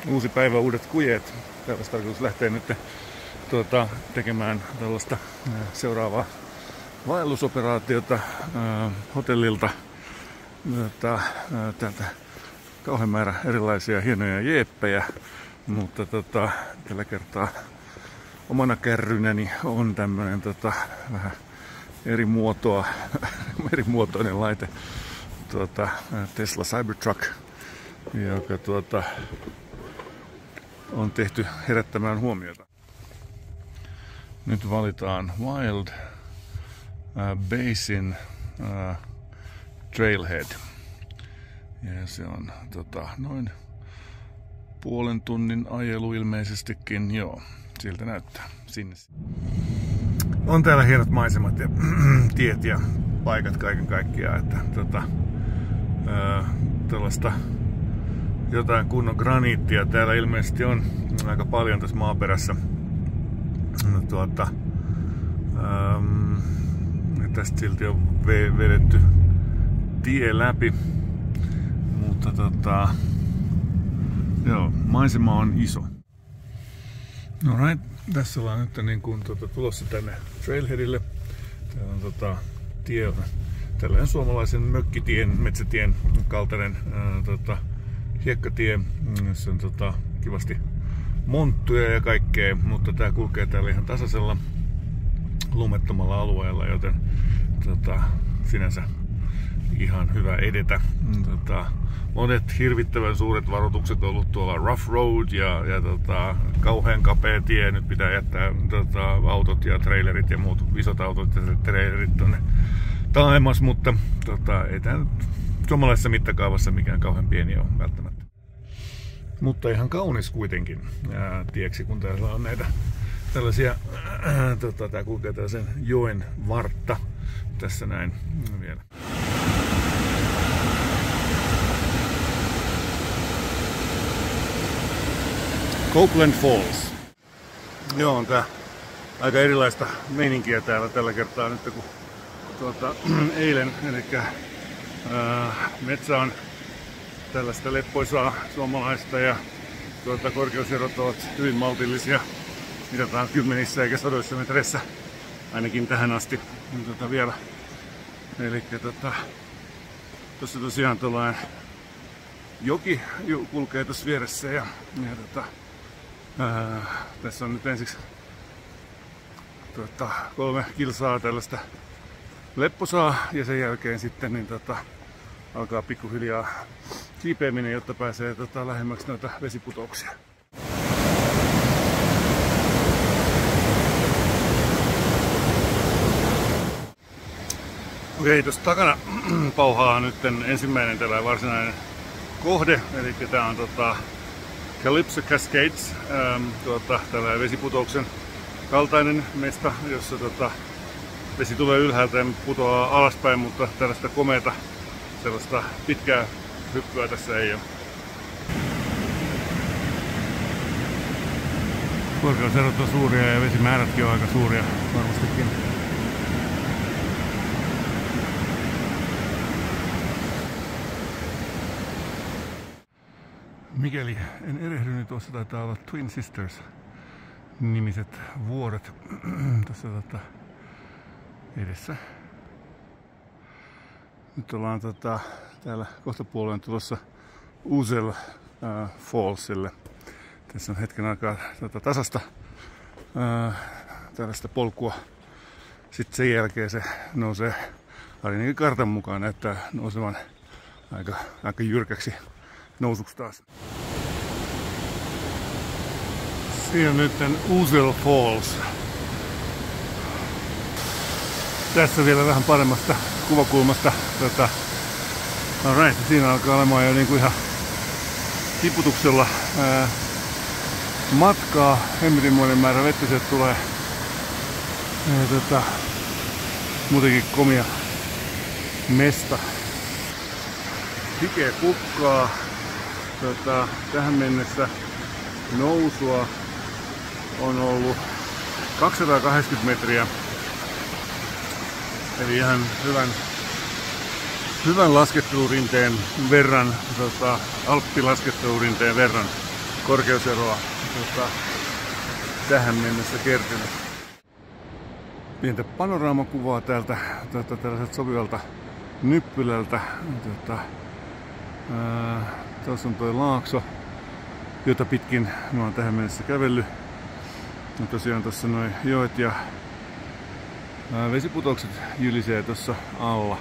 Uusi päivä, uudet kujeet. Täällä olisi tarkoitus lähteä nyt tekemään tällaista seuraavaa vaellusoperaatiota hotellilta. Täältä kauhean määrä erilaisia hienoja jeeppejä, mutta tällä kertaa omana kärrynäni on tämmönen vähän erimuotoinen laite, Tesla Cybertruck, joka on tehty herättämään huomiota. Nyt valitaan Wild Basin Trailhead. Ja se on noin puolen tunnin ajelu ilmeisestikin. Joo, siltä näyttää sinne. On täällä hienot maisemat ja tiet ja paikat kaiken kaikkiaan, että tällaista jotain kunnon graniittia täällä ilmeisesti on aika paljon tässä maaperässä. Tästä silti on vedetty tie läpi, mutta joo, maisema on iso. No right, tässä ollaan nyt niin kuin tulossa tänne Trailheadille. Täällä on tie, tällainen suomalaisen mökkitien, metsätien kaltainen hiekkatie, jossa on kivasti monttuja ja kaikkea, mutta tää kulkee täällä ihan tasaisella lumettomalla alueella, joten sinänsä ihan hyvä edetä. Monet hirvittävän suuret varoitukset on ollut tuolla rough road ja kauhean kapea tie. Nyt pitää jättää autot ja trailerit ja muut isot autot ja trailerit tonne taaemmas, mutta ei tää nyt suomalaisessa mittakaavassa mikään kauhean pieni ole välttämättä. Mutta ihan kaunis kuitenkin tieksi, kun täällä on näitä tällaisia, tää kulkee tällaisen joen vartta tässä näin vielä. Copeland Falls. Joo, on tää aika erilaista meininkiä täällä tällä kertaa nyt kuin eilen, eli metsä on tällaista leppoisaa suomalaista ja korkeuserot ovat hyvin maltillisia, mitataan kymmenissä eikä sadoissa metreissä, ainakin tähän asti vielä. Eli tuossa tosiaan tuollainen joki kulkee tuossa vieressä ja tässä on nyt ensiksi 3 kilsaa tällaista lepposaa ja sen jälkeen sitten niin alkaa pikkuhiljaa kiipeäminen, jotta pääsee lähemmäksi noita vesiputouksia. Okei, tuossa takana pauhaa nyt ensimmäinen tällainen varsinainen kohde, eli tää on Calypso Cascades, tällainen vesiputouksen kaltainen mesta, jossa vesi tulee ylhäältä ja putoaa alaspäin, mutta tällaista komeata, sellaista pitkää hyppyä tässä ei ole. Korkeuserot on suuria ja vesimäärätkin on aika suuria varmastikin. Mikäli en erehdy, niin tuossa taitaa olla Twin Sisters -nimiset vuoret tässä edessä. Nyt ollaan täällä kohtapuoleen tulossa Ouzel Fallsille. Tässä on hetken aikaa tasasta tällaista polkua. Sitten sen jälkeen se nousee, ainakin kartan mukaan näyttää nousevan aika jyrkäksi nousuksi taas. Siinä on nyt Ouzel Falls. Tässä vielä vähän paremmasta kuvakulmasta. Siinä alkaa olemaan jo niinku ihan tiputuksella matkaa. Hemmetinmoinen määrä vettä sieltä tulee. Muutenkin komia mesta. Hikeä kukkaa. Tähän mennessä nousua on ollut 280 metriä. Eli ihan hyvän laskettelurinteen verran, alppilaskettelurinteen verran korkeuseroa tähän mennessä kertynyt. Pientä panoraamakuvaa täältä tällaiselta sopivalta nyppylältä. Tuossa on toi laakso, jota pitkin mä oon tähän mennessä kävellyt. Ja tosiaan tuossa noin joet ja vesiputokset jylisee tuossa alla.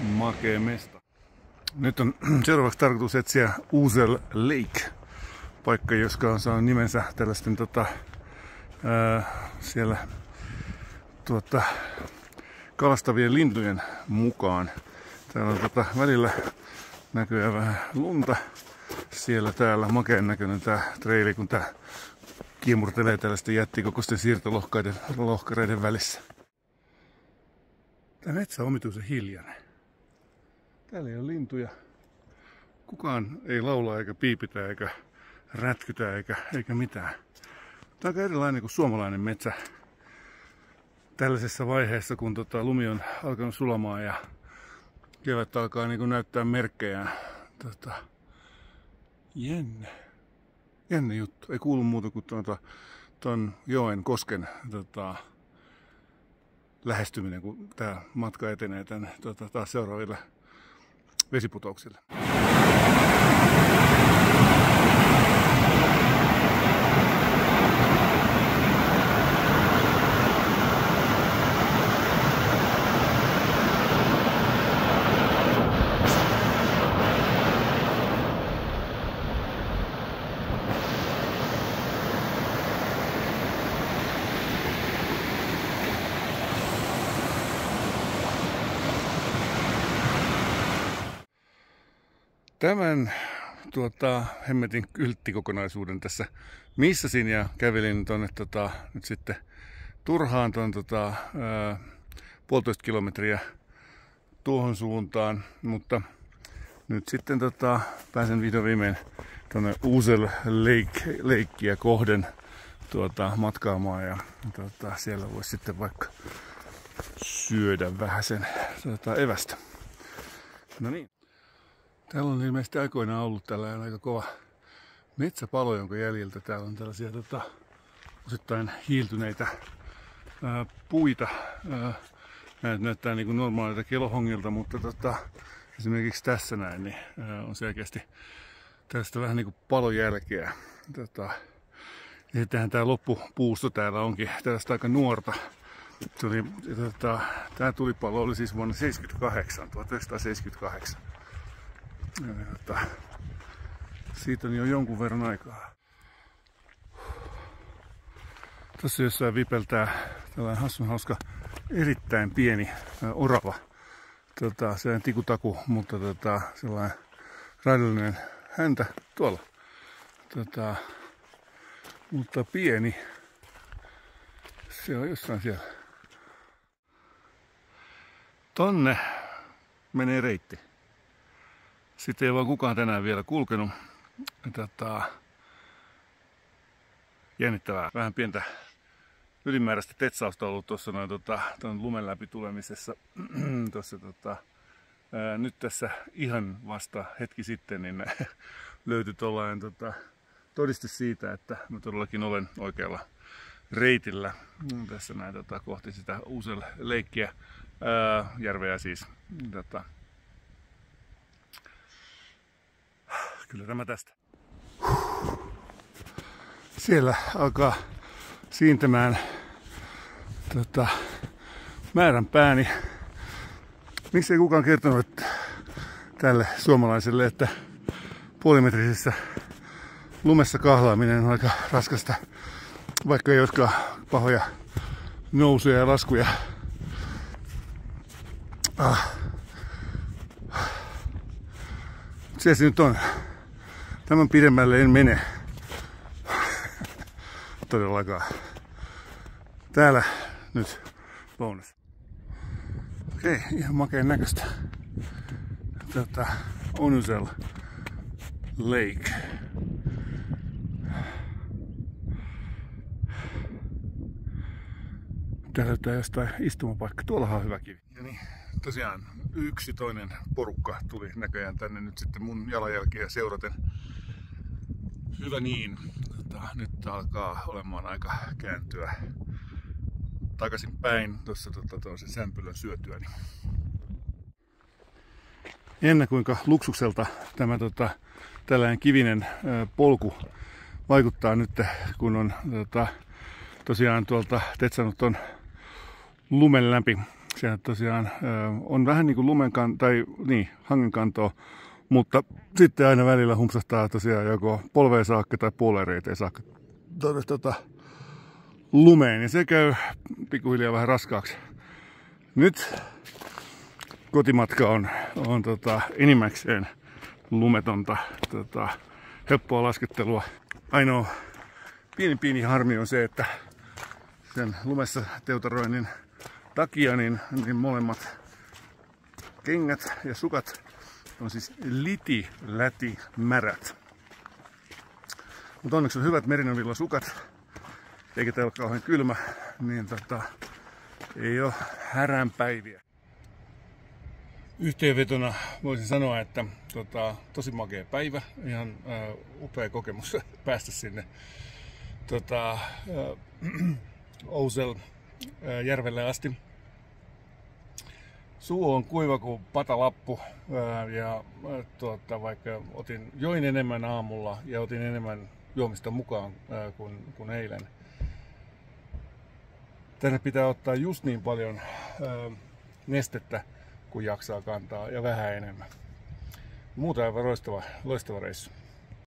Makea mesta. Nyt on seuraavaksi tarkoitus etsiä Ouzel Lake, paikka, joka on saanut nimensä tällaisten siellä kalastavien lintujen mukaan. Täällä on välillä näkyy vähän lunta. Siellä täällä makeen näköinen tää treili, kun tää kiemurtelee tällaisten jättikokoisten siirtolohkareiden välissä. Tää metsä on omituisen hiljainen. Täällä ei ole lintuja. Kukaan ei laula eikä piipitä eikä rätkytä eikä mitään. Tämä on aika erilainen kuin suomalainen metsä. Tällaisessa vaiheessa, kun lumi on alkanut sulamaan ja kevät alkaa näyttää merkkejään. Jännä juttu. Ei kuulu muuta kuin ton joen kosken lähestyminen, kun tää matka etenee tänne taas seuraaville vesiputouksille. Tämän hemmetin kylttikokonaisuuden tässä missasin ja kävelin tonne nyt sitten turhaan ton 1,5 kilometriä tuohon suuntaan, mutta nyt sitten pääsen vihdoin viimein tuonne Ouzel Lakea kohden matkaamaan ja siellä voisi sitten vaikka syödä vähän sen evästä. No niin. Täällä on ilmeisesti aikoinaan ollut tällainen aika kova metsäpalo, jonka jäljiltä täällä on tällaisia osittain hiiltyneitä puita. Näyttää niin kuin normaalilta kelohongilta, mutta esimerkiksi tässä näin niin on selkeästi tästä vähän niin kuin palojälkeä. Ja sittenhän tämä loppupuusto täällä onkin tällaista aika nuorta. Tämä tulipalo oli siis vuonna 1978. Siitä on jo jonkun verran aikaa. Tässä jossain vipeltää tällainen hassun hauska, erittäin pieni orava. Se on tikutaku, mutta sellainen raidollinen häntä tuolla. Mutta pieni. Se on jossain siellä. Tonne menee reitti. Sitten ei vaan kukaan tänään vielä kulkenut. Jännittävää. Vähän pientä ylimääräistä tetsausta ollut tuossa noin ton lumen läpi tulemisessa. Nyt tässä ihan vasta hetki sitten niin löytyi tollainen todiste siitä, että mä todellakin olen oikealla reitillä. Tässä näin kohti sitä Ouzel Lakea, järveä siis. Kyllä tämä tästä. Siellä alkaa siintämään määränpääni. Miksi ei kukaan kertonut tälle suomalaiselle, että puolimetrisessä lumessa kahlaaminen on aika raskasta, vaikka ei olisikaan pahoja nousuja ja laskuja. Se nyt on. Tämän pidemmälle en mene. Todellakaan. Täällä nyt lounas. Okei, ihan makeen näköistä. Ouzel Lake. Täällä löytää jostain istumapaikka. Tuollahan on hyvä kivi. Ja niin, tosiaan yksi toinen porukka tuli näköjään tänne nyt sitten mun jalanjälkiä seuraten. hyvä niin. Nyt alkaa olemaan aika kääntyä takaisin päin tuossa toisen sämpylän syötyäni. Jännä kuinka luksukselta tämä tällainen kivinen polku vaikuttaa nyt, kun on tosiaan tuolta tetsannut ton lumen läpi. Siellä tosiaan on vähän niin kuin hangenkantoa, mutta sitten aina välillä humpsahtaa tosiaan joko polveen saakka tai puoleen saakka lumeen, ja se käy pikkuhiljaa vähän raskaaksi. Nyt kotimatka on enimmäkseen lumetonta, helppoa laskettelua. Ainoa pieni harmi on se, että sen lumessa teutaroinnin takia niin molemmat kengät ja sukat on siis liti-läti märät. Mutta onneksi on hyvät Merino-Villa sukat, eikä täällä ole kauhean kylmä, niin ei ole häränpäiviä. Yhteenvetona voisin sanoa, että tosi makea päivä, ihan upea kokemus päästä sinne Ousel järvelle asti. Suu on kuiva kuin patalappu, ja join enemmän aamulla ja otin enemmän juomista mukaan kuin eilen. Tänne pitää ottaa just niin paljon nestettä kuin jaksaa kantaa, ja vähän enemmän. Muuten aivan loistava reissu.